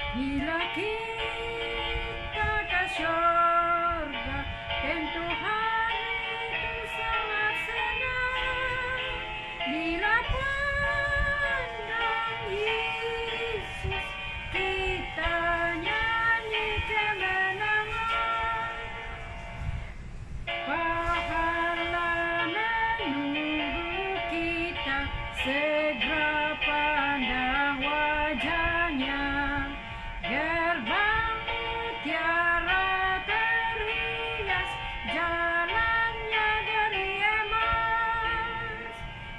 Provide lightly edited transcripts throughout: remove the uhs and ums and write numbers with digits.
Bila kita ke surga, tentu hari itu sangat senang. Bila pandang Yesus, kita nyanyi kemenangan. Pahala menunggu kita, segera pandang wajahnya. Gerbang mutiara terhias, jalannya dari emas.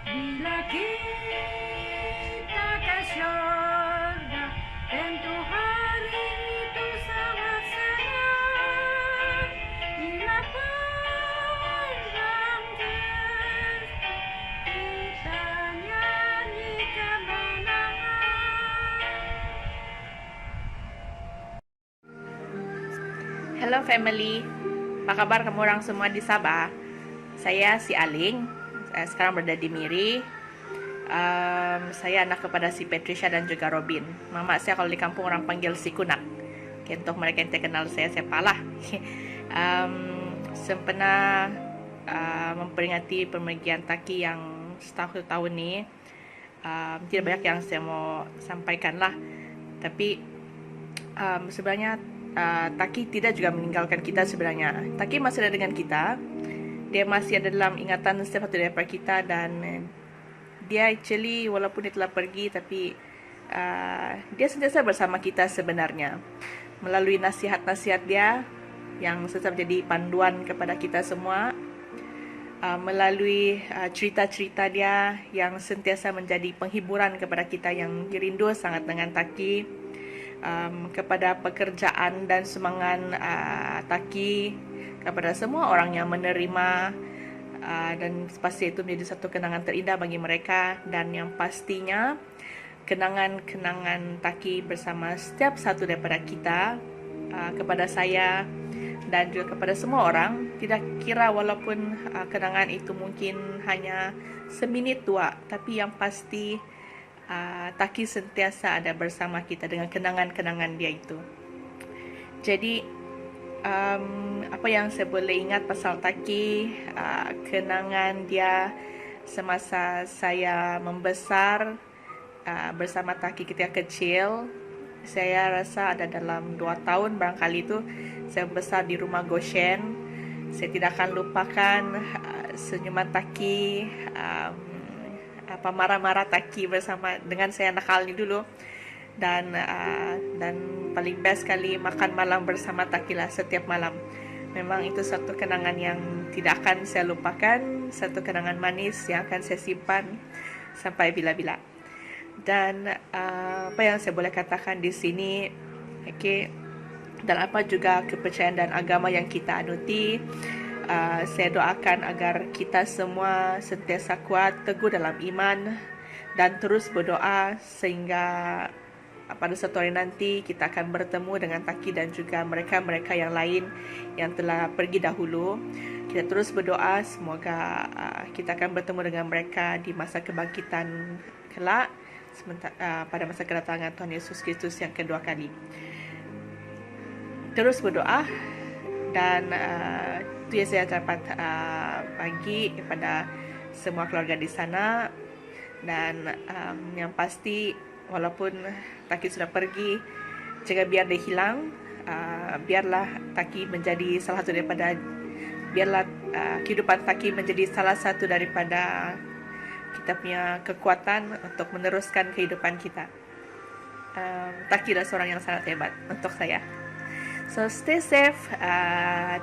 Bila kita ke surga, tentu hari itu sangat senang. Bila pandang Yesus, kita nyanyi kemenangan. Hello family, apa kabar kamu orang semua di Sabah? Saya si Aling, saya sekarang berada di Miri. Saya anak kepada si Patricia dan juga Robin. Mama saya kalau di kampung orang panggil si Kunak. Oke, untuk mereka yang tak kenal saya siapa lah. Sempena memperingati pemergian Taki yang setahun tahun ni. Tidak banyak yang saya mau sampaikan lah. Tapi sebenarnya Taki tidak juga meninggalkan kita sebenarnya. Taki masih ada dengan kita. Dia masih ada dalam ingatan setiap satu daripada kita dan dia actually walaupun dia telah pergi tapi dia sentiasa bersama kita sebenarnya. Melalui nasihat-nasihat dia yang sentiasa menjadi panduan kepada kita semua. Melalui cerita-cerita dia yang sentiasa menjadi penghiburan kepada kita yang rindu sangat dengan Taki. Kepada pekerjaan dan semangat Taki, kepada semua orang yang menerima, dan pasti itu menjadi satu kenangan terindah bagi mereka. Dan yang pastinya kenangan-kenangan Taki bersama setiap satu daripada kita, kepada saya dan juga kepada semua orang, tidak kira walaupun kenangan itu mungkin hanya seminit dua, tapi yang pasti Taki sentiasa ada bersama kita dengan kenangan-kenangan dia itu. Jadi apa yang saya boleh ingat pasal Taki, kenangan dia semasa saya membesar bersama Taki ketika kecil. Saya rasa ada dalam 2 tahun barangkali itu saya besar di rumah Goshen. Saya tidak akan lupakan senyuman Taki, marah-marah Taki bersama dengan saya nakal ni dulu, dan paling best sekali makan malam bersama Taki lah setiap malam. Memang itu satu kenangan yang tidak akan saya lupakan, satu kenangan manis yang akan saya simpan sampai bila-bila. Dan apa yang saya boleh katakan di sini, okay, dan apa juga kepercayaan dan agama yang kita anuti, saya doakan agar kita semua sentiasa kuat, teguh dalam iman dan terus berdoa sehingga pada suatu hari nanti kita akan bertemu dengan Taki dan juga mereka-mereka yang lain yang telah pergi dahulu. Kita terus berdoa semoga kita akan bertemu dengan mereka di masa kebangkitan kelak, pada masa kedatangan Tuhan Yesus Kristus yang kedua kali. Terus berdoa. Dan itu yang saya dapat bagi kepada semua keluarga di sana. Dan yang pasti walaupun Taki sudah pergi, jangan biar dia hilang. Biarlah Taki menjadi salah satu daripada, biarlah kehidupan Taki menjadi salah satu daripada kita punya kekuatan untuk meneruskan kehidupan kita. Taki adalah seorang yang sangat hebat untuk saya. So stay safe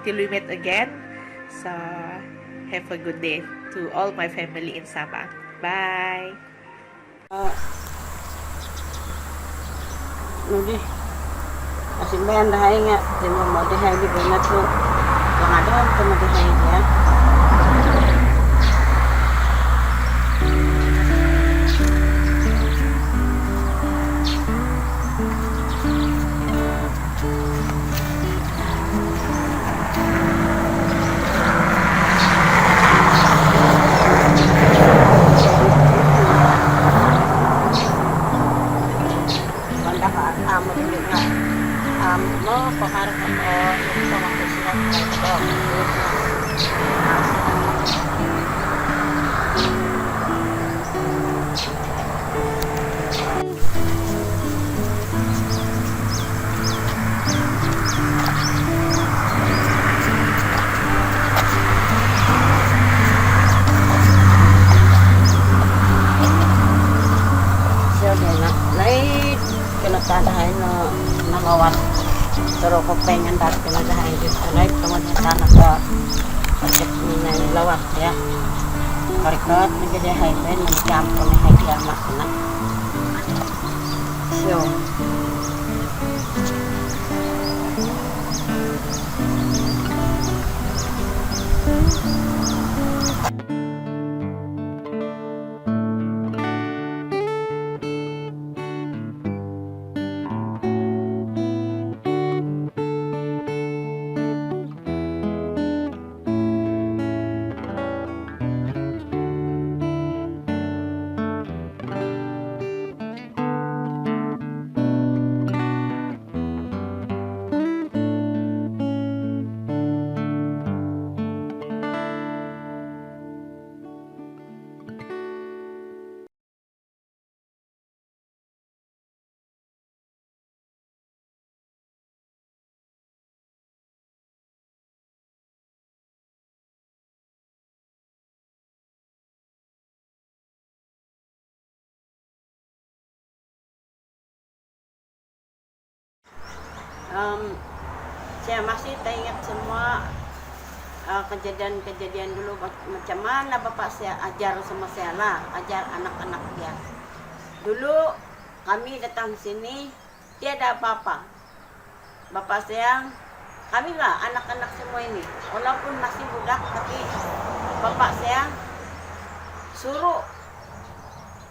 till we meet again. So have a good day to all my family in Sabah. Bye. Nudi, asin bayan dahay nga, di mo mo dahay di ba na to, pangadaan ito mo dahay niya. Amo dili nga dia nak lain kena tadahin no nalawat terus ko pengen dat kena tadahin di lain teman tanah ka paket ni lawat ya karikat ni dia hai ben ni campur ni hai dia mak nak so saya masih teringat semua kejadian-kejadian dulu macam mana bapak saya ajar sama saya lah, ajar anak-anak dia. Dulu kami datang sini tiada apa-apa. Bapak saya, kami lah anak-anak semua ini, walaupun masih budak tapi bapak saya suruh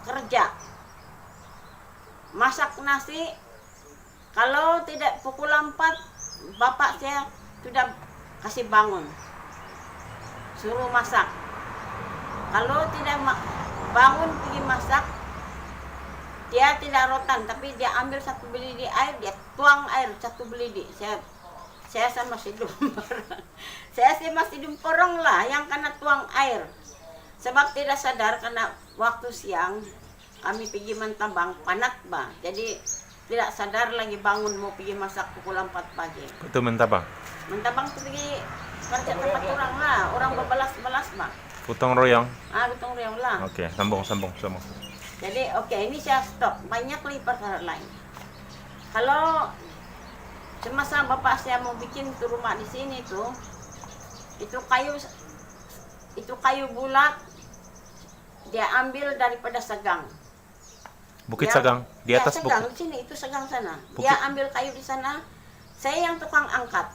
kerja, masak nasi. Kalau tidak pukul 4, bapak saya sudah kasih bangun, suruh masak. Kalau tidak bangun pergi masak, dia tidak rotan, tapi dia ambil 1 belidi air, dia tuang air 1 belidi. Saya sama sidum saya masih sidum korong lah yang kena tuang air. Sebab tidak sadar karena waktu siang kami pergi mentabang panat bah. Jadi tidak sadar lagi bangun mau pergi masak pukul 4 pagi. Itu mentabang? Mentabang itu pergi kerja tempat orang lah, orang berbalas-balas bah. Gotong royong? Gotong royong lah. Oke, sambung. Jadi ini saya stop. Banyak lagi perkara lain. Kalau semasa bapak saya mau bikin tuh rumah di sini tuh, itu kayu bulat dia ambil daripada Segang. Bukit Segang di atas Segang bukit. sini, itu Segang sana. Bukit. Dia ambil kayu di sana. Saya yang tukang angkat.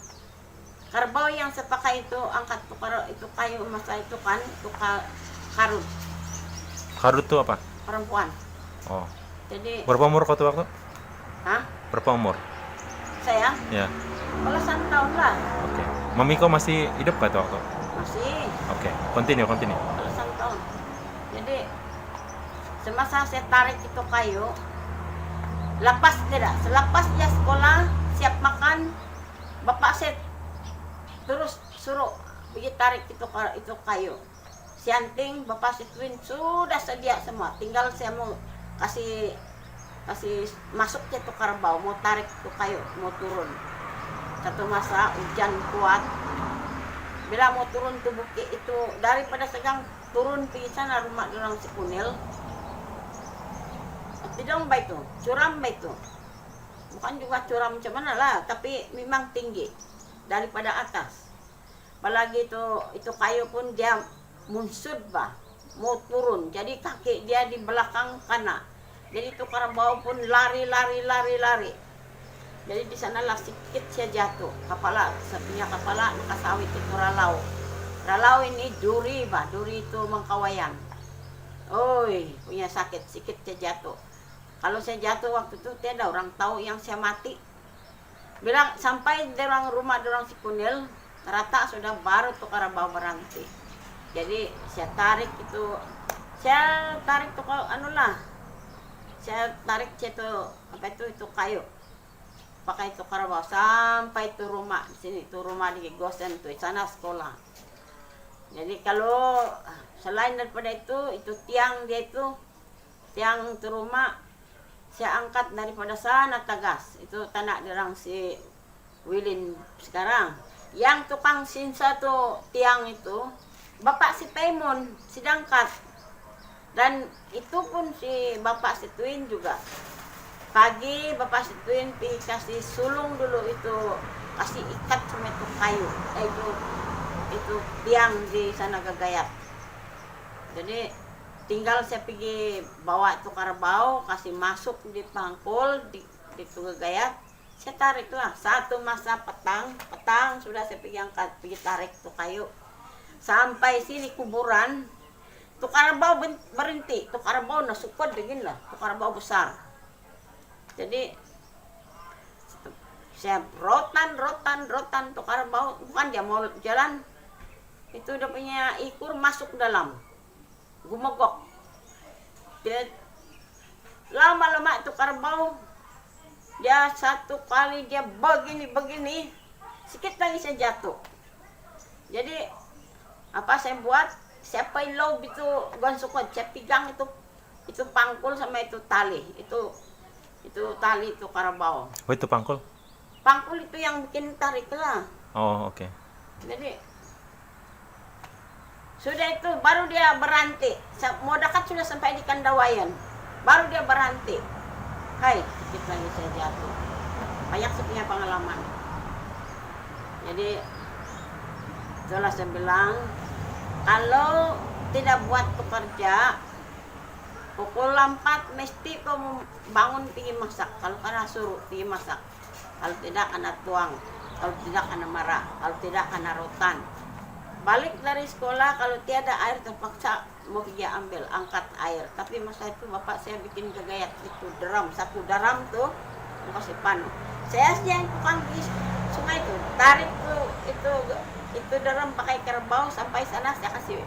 Kerbau yang saya pakai itu angkat itu kayu masa itu kan itu karut. Karut itu apa? Perempuan. Oh. Jadi Berapa umur kau tuh waktu? Hah? Berapa umur? Saya Ya. belasan tahun lah. Oke. Mami kau masih hidup kah tuh waktu? Masih Oke. Continue. belasan tahun. Jadi semasa saya tarik itu kayu, selepas dia sekolah, siap makan, bapak saya terus suruh pergi tarik itu kayu. Sianting, bapak situin sudah sedia semua. Tinggal saya mau kasih masuk ke itu kerbau, mau tarik itu kayu, mau turun. Satu masa hujan kuat, bila mau turun tuh bukit itu daripada Segang turun pergi sana rumah orang si Kunil. Tidak baik tuh, curam baik tuh. Bukan juga curam macam mana lah, tapi memang tinggi daripada atas. Apalagi itu kayu pun dia munsud bah, mau turun. Jadi kaki dia di belakang kanan. Jadi itu kerbau pun lari. Jadi di sanalah sedikit saya jatuh. Sepunya kepala kasawit itu ralau. Ralau ini duri bah, duri itu mengkawayan. Oi, punya sakit, sedikit saya jatuh. Kalau saya jatuh waktu itu tiada orang tahu yang saya mati. Bilang sampai di rumah si Kunil, rata sudah baru tuh kerbau berhenti. Jadi saya tarik itu saya tarik itu kayu, pakai itu kerbau sampai itu rumah di sini, itu rumah di Gosen tuh, sana sekolah. Jadi kalau selain daripada itu tiang tiang itu rumah saya angkat daripada sana Tagas, itu tanah derang si Wilin sekarang. Yang tukang sinsa tuh tiang itu bapak si Paimon sidangkat. Dan itu pun si bapak situin juga. Pagi bapak situin pi kasih sulung dulu itu, kasih ikat sama itu kayu, itu tiang di sana Gagayat. Jadi tinggal saya pergi bawa itu karabau, kasih masuk di pangkul di itu Gagayat. Saya tarik lah, satu masa petang sudah saya pergi angkat, pergi tarik tuh kayu. Sampai sini kuburan, tuh karabau berhenti, tuh karabau nasukot begini lah, tuh karabau besar. Jadi saya rotan tuh karabau, bukan dia mau jalan, itu udah punya ikur masuk dalam, gumogok. Dia lama-lama itu karabau, dia satu kali dia begini, sikit lagi saya jatuh. Jadi apa saya buat? Saya pailob itu gonsukot, saya pegang itu pangkul sama itu tali, itu tali itu karabau. Oh itu pangkul? Pangkul itu yang bikin tarik lah. Oh oke. Jadi sudah itu baru dia berhenti. Mau dekat sudah sampai di Kandawayan, baru dia berhenti. Hai, sedikit lagi saya jatuh. Banyak punya pengalaman. Jadi itulah saya bilang, kalau tidak buat pekerja pukul 4 mesti kamu bangun pergi masak. Kalau karena suruh pergi masak, kalau tidak karena tuang, kalau tidak karena marah, kalau tidak karena rotan. Balik dari sekolah kalau tiada air terpaksa mau pergi ambil, angkat air. Tapi masa itu bapak saya bikin Gagayat itu drum, satu drum tuh mau kasih panu. Saya yang tukang di sungai itu tarik tuh itu drum pakai kerbau sampai sana, saya kasih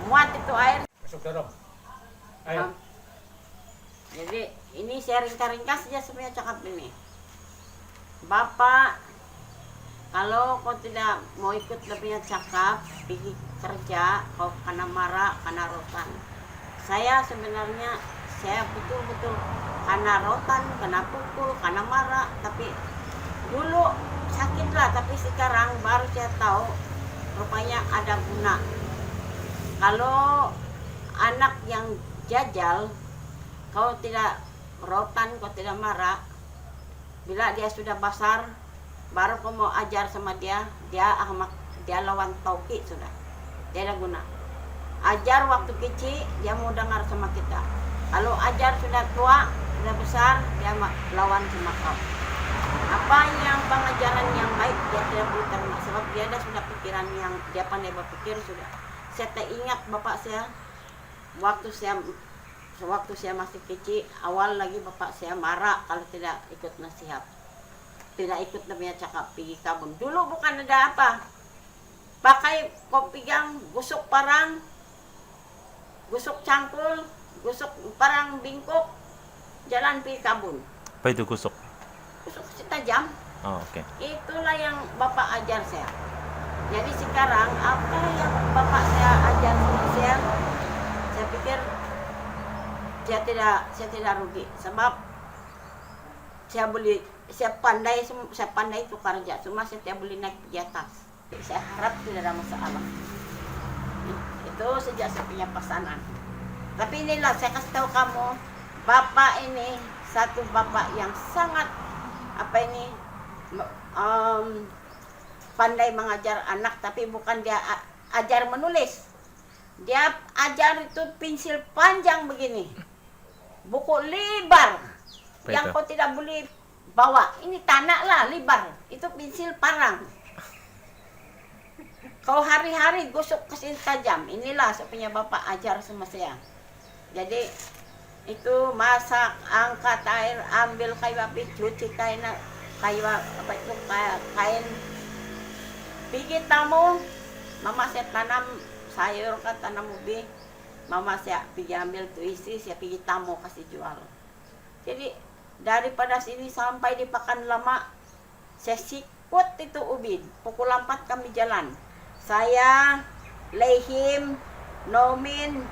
muat itu air. Masuk dalam. Ayo. Jadi ini saya ringkas saja sebenarnya cakap ini. Bapak, kalau kau tidak mau ikut lebihnya cakap, pergi kerja, kau karena marah, karena rotan. Saya sebenarnya, saya betul-betul karena rotan, karena pukul, karena marah. Tapi dulu sakit lah, tapi sekarang baru saya tahu rupanya ada guna. Kalau anak yang jajal, kau tidak rotan, kau tidak marah, bila dia sudah besar, baru kau mau ajar sama dia lawan tauki sudah. Dia ada guna. Ajar waktu kecil, dia mau dengar sama kita. Kalau ajar sudah tua, sudah besar, dia lawan sama kau. Apa yang pengajaran yang baik, dia tidak boleh terima. Sebab dia ada sudah pikiran yang dia pandai berpikir sudah. Saya tak ingat bapak saya, waktu saya masih kecil, awal lagi bapak saya marah kalau tidak ikut nasihat, tidak ikut namanya cakap pergi kabun. Dulu bukan ada apa, pakai kopi gang, gusuk parang, gusuk cangkul, gusuk parang bingkuk, jalan pergi kabun. Apa itu gusuk? Gusuk si tajam. Oh oke. Itulah yang bapak ajar saya. Jadi sekarang apa yang bapak saya ajar sama saya pikir saya tidak rugi, sebab saya pandai itu kerja, cuma saya tidak boleh naik di atas. Saya harap tidak ada masalah. Itu sejak saya punya pesanan. Tapi inilah saya kasih tahu kamu, bapak ini satu bapak yang sangat pandai mengajar anak, tapi bukan dia ajar menulis. Dia ajar itu pensil panjang begini, buku lebar yang kau tidak boleh bawa. Ini tanah lah lebar, itu pensil parang. Kau hari-hari gosok kasih tajam. Inilah sepunya bapak ajar sama saya. Jadi itu masak, angkat air, ambil kayu api, cuci kain pergi tamu. Mama saya tanam sayur, kan tanam ubi. Mama saya pergi ambil tuh isi, saya pergi tamu kasih jual. Jadi daripada sini sampai di Pakan Lama, saya sikut itu ubi. Pukul 4 kami jalan. Saya, Lehim, Nomin,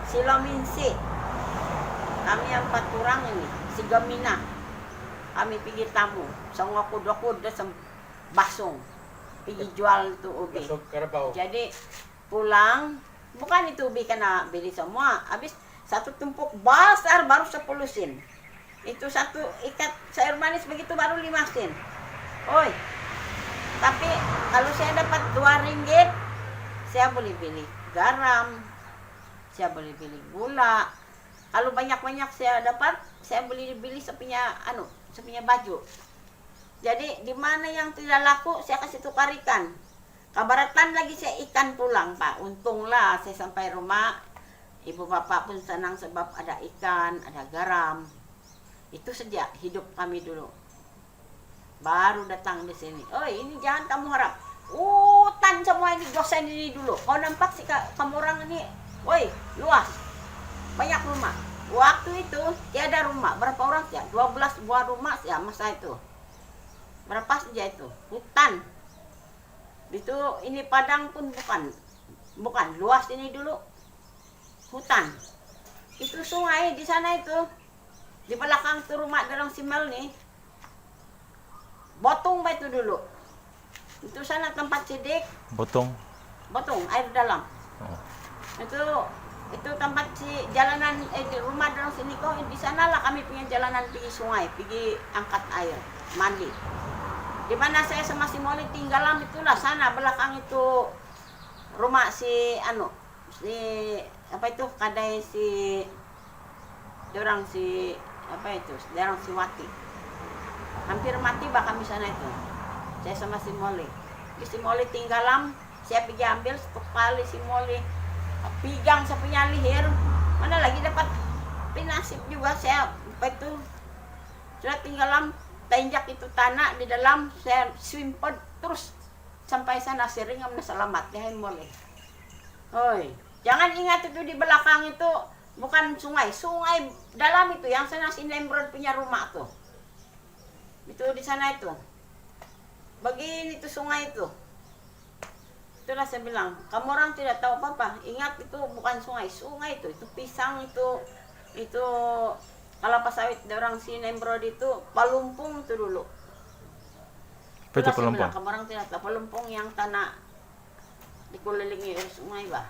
Silominsi. Kami yang 4 orang ini, si Gamina. Kami pergi tamu. Sangakud-akud basung. Pergi jual itu ubi. Masuk karabau. Jadi pulang Bukan itu bikin beli semua. Habis satu tumpuk besar baru 10 sen. Itu satu ikat sayur manis begitu baru 5 sen. Oi. Tapi kalau saya dapat 2 ringgit, saya boleh beli garam, saya boleh beli gula. Kalau banyak-banyak saya dapat, saya boleh beli sepunya baju. Jadi di mana yang tidak laku saya kasih tukar ikan. Kabaratan lagi saya ikan pulang, Pak. Untunglah saya sampai rumah, ibu bapak pun senang sebab ada ikan, ada garam. Itu sejak hidup kami dulu. Baru datang di sini. Oh, ini jangan kamu harap. Hutan semua ini dosen ini dulu. Kau nampak sih kamu orang ini, woi, luas. Banyak rumah. Waktu itu tiada rumah. Berapa orang sih? 12 buah rumah sih masa itu. Berapa saja itu? Hutan. Itu ini padang pun bukan luas ini dulu. Hutan. Itu sungai di sana itu. Di belakang tuh rumah dalam Simel nih. Botong itu dulu. Itu sana tempat sidik. Botong. Air dalam. Oh. Itu tempat si jalanan di rumah dalam sini kok di sanalah kami punya jalanan pergi sungai, pergi angkat air, mandi. Di mana saya sama si Molly tinggalan itulah sana belakang itu rumah si apa itu kadai si orang si Wati. Hampir mati bah kami sana itu. Saya sama si Molly. Si Molly tinggalan, saya pergi ambil satu kali si Molly pigang saya punya leher. Mana lagi dapat pinasip juga saya apa itu. Sudah tinggalan tinjak itu tanah di dalam, saya swimpod terus sampai sana sering amna selamat ya Molly. Oi, jangan ingat itu di belakang itu bukan sungai dalam itu yang sana si Nemrod punya rumah tuh. Itu di sana itu. Begini tuh sungai itu. Itulah saya bilang, kamu orang tidak tahu apa-apa. Ingat itu bukan sungai itu pisang itu kelapa sawit orang si Nemrod itu Palumpung itu dulu. Apa itu Itulah saya Palumpung? bilang, kamu orang tidak tahu Palumpung yang tanah dikelilingi oleh sungai bah.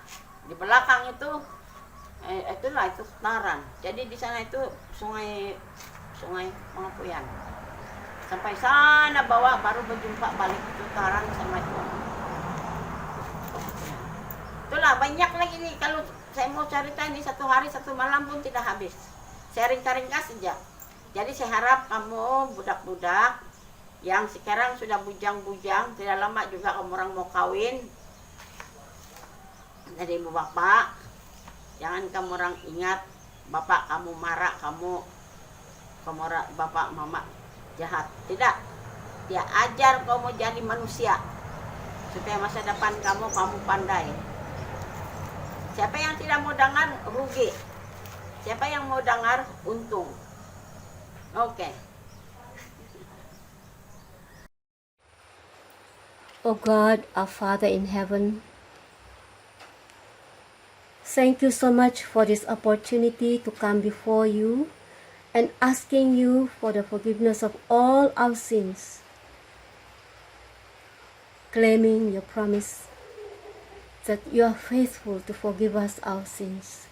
Di belakang itu itulah itu Taran. Jadi di sana itu sungai Pengapuyan. Sampai sana bawah baru berjumpa balik itu Taran sama itu. Itulah banyak lagi nih kalau saya mau cerita ini 1 hari 1 malam pun tidak habis. Saya ringkas saja. Jadi saya harap kamu budak-budak yang sekarang sudah bujang-bujang, tidak lama juga kamu orang mau kawin. Jadi ibu bapak, jangan kamu orang ingat bapak kamu marah, kamu bapak mama jahat. Tidak. Dia ajar kamu jadi manusia supaya masa depan kamu pandai. Siapa yang tidak mau dengar rugi. Siapa yang mau dengar untung. Oke. O God, our Father in heaven, thank you so much for this opportunity to come before you and asking you for the forgiveness of all our sins, claiming your promise that you are faithful to forgive us our sins.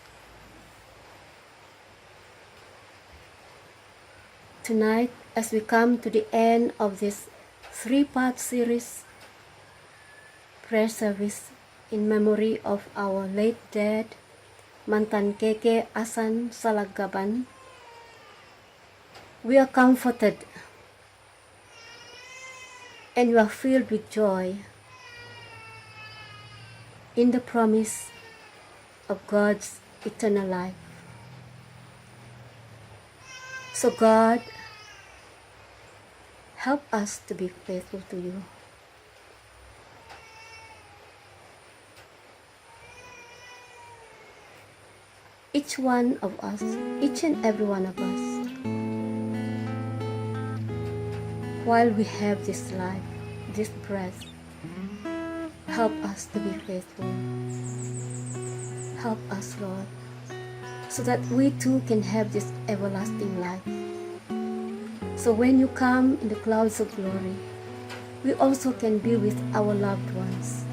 Tonight, as we come to the end of this 3-part series, prayer service in memory of our late dad, Mantan Keke Asan Salagaban, we are comforted and we are filled with joy in the promise of God's eternal life. So God, help us to be faithful to you. Each one of us, each and every one of us, while we have this life, this breath, help us to be faithful. Help us, Lord, so that we too can have this everlasting life. So when you come in the clouds of glory, we also can be with our loved ones.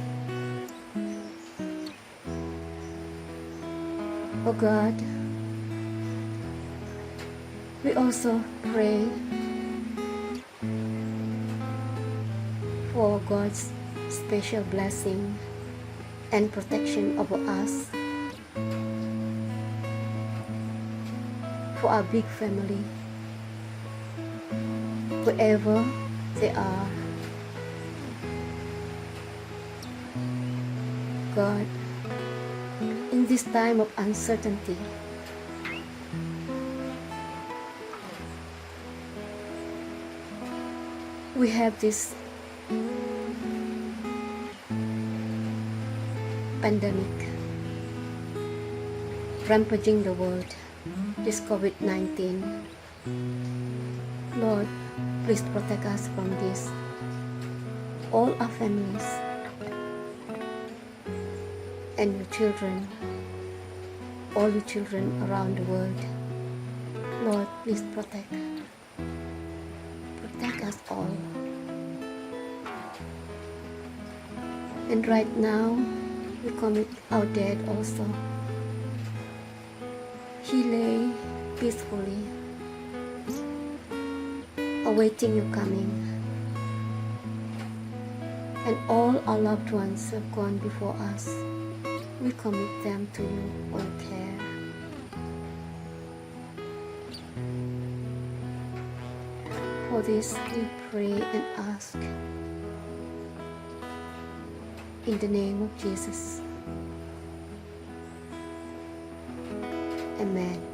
Oh God, we also pray for God's special blessing and protection over us, for our big family, wherever they are. God, in this time of uncertainty, we have this pandemic rampaging the world, this COVID-19. Lord, please protect us from this, all our families and your children, all your children around the world. Lord, please protect us all. And right now, we commit our dad also. He lay peacefully, awaiting your coming. And all our loved ones who have gone before us, we commit them to your care. For this we pray and ask in the name of Jesus. Amen.